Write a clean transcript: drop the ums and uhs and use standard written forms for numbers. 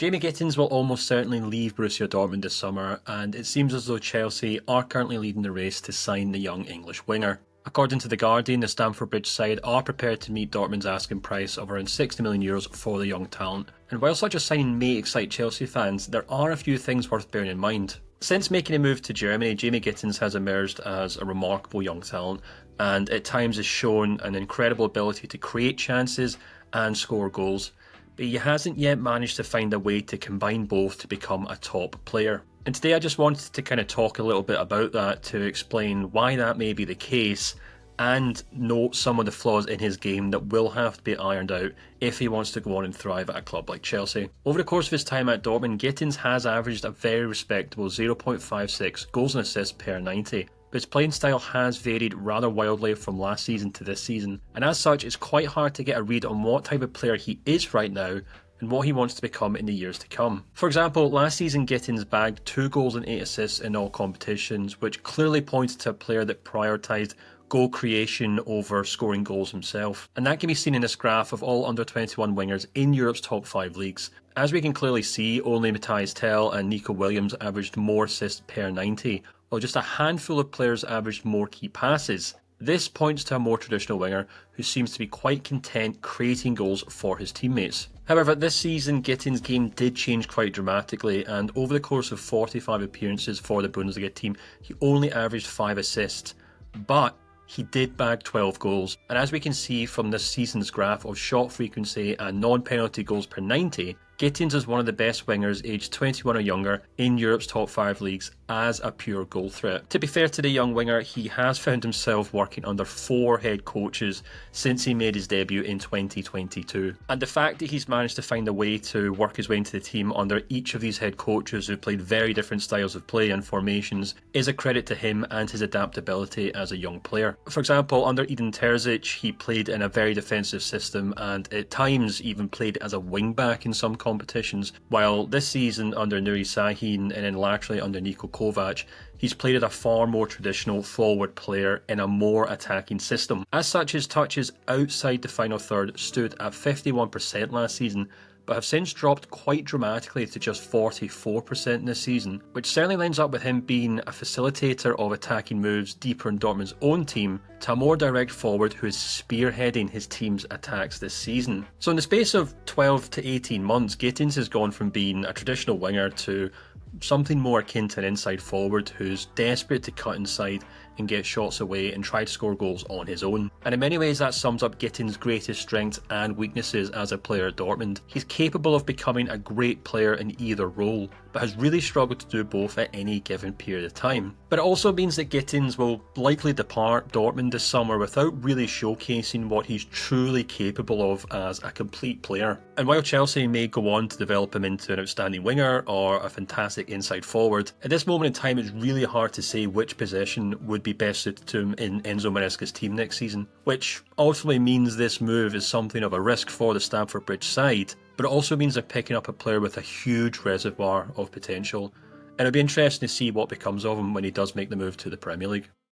Jamie Gittens will almost certainly leave Borussia Dortmund this summer, and it seems as though Chelsea are currently leading the race to sign the young English winger. According to The Guardian, the Stamford Bridge side are prepared to meet Dortmund's asking price of around €60 million for the young talent. And while such a signing may excite Chelsea fans, there are a few things worth bearing in mind. Since making a move to Germany, Jamie Gittens has emerged as a remarkable young talent, and at times has shown an incredible ability to create chances and score goals. But he hasn't yet managed to find a way to combine both to become a top player. And today I just wanted to kind of talk a little bit about that to explain why that may be the case and note some of the flaws in his game that will have to be ironed out if he wants to go on and thrive at a club like Chelsea. Over the course of his time at Dortmund, Gittens has averaged a very respectable 0.56 goals and assists per 90. But his playing style has varied rather wildly from last season to this season, and as such it's quite hard to get a read on what type of player he is right now and what he wants to become in the years to come. For example, last season Gittens bagged 2 goals and 8 assists in all competitions, which clearly points to a player that prioritised goal creation over scoring goals himself. And that can be seen in this graph of all under-21 wingers in Europe's top 5 leagues. As we can clearly see, only Matthias Tell and Nico Williams averaged more assists per 90, while just a handful of players averaged more key passes. This points to a more traditional winger who seems to be quite content creating goals for his teammates. However, this season Gittens' game did change quite dramatically, and over the course of 45 appearances for the Bundesliga team, he only averaged 5 assists. But he did bag 12 goals, and as we can see from this season's graph of shot frequency and non-penalty goals per 90, Gittens is one of the best wingers aged 21 or younger in Europe's top 5 leagues as a pure goal threat. To be fair to the young winger, he has found himself working under 4 head coaches since he made his debut in 2022. And the fact that he's managed to find a way to work his way into the team under each of these head coaches who played very different styles of play and formations is a credit to him and his adaptability as a young player. For example, under Edin Terzic, he played in a very defensive system and at times even played as a wing-back in some competitions, while this season under Nuri Sahin and then laterally under Niko Kovac, he's played as a far more traditional forward player in a more attacking system. As such, his touches outside the final third stood at 51% last season, but have since dropped quite dramatically to just 44% this season, which certainly lines up with him being a facilitator of attacking moves deeper in Dortmund's own team to a more direct forward who is spearheading his team's attacks this season. So in the space of 12 to 18 months, Gittens has gone from being a traditional winger to something more akin to an inside forward who's desperate to cut inside and get shots away and try to score goals on his own. And in many ways that sums up Gittens' greatest strengths and weaknesses as a player at Dortmund. He's capable of becoming a great player in either role, but has really struggled to do both at any given period of time. But it also means that Gittens will likely depart Dortmund this summer without really showcasing what he's truly capable of as a complete player. And while Chelsea may go on to develop him into an outstanding winger or a fantastic inside forward, at this moment in time it's really hard to say which position would be best suited to him in Enzo Maresca's team next season, which ultimately means this move is something of a risk for the Stamford Bridge side, but it also means they're picking up a player with a huge reservoir of potential, and it'll be interesting to see what becomes of him when he does make the move to the Premier League.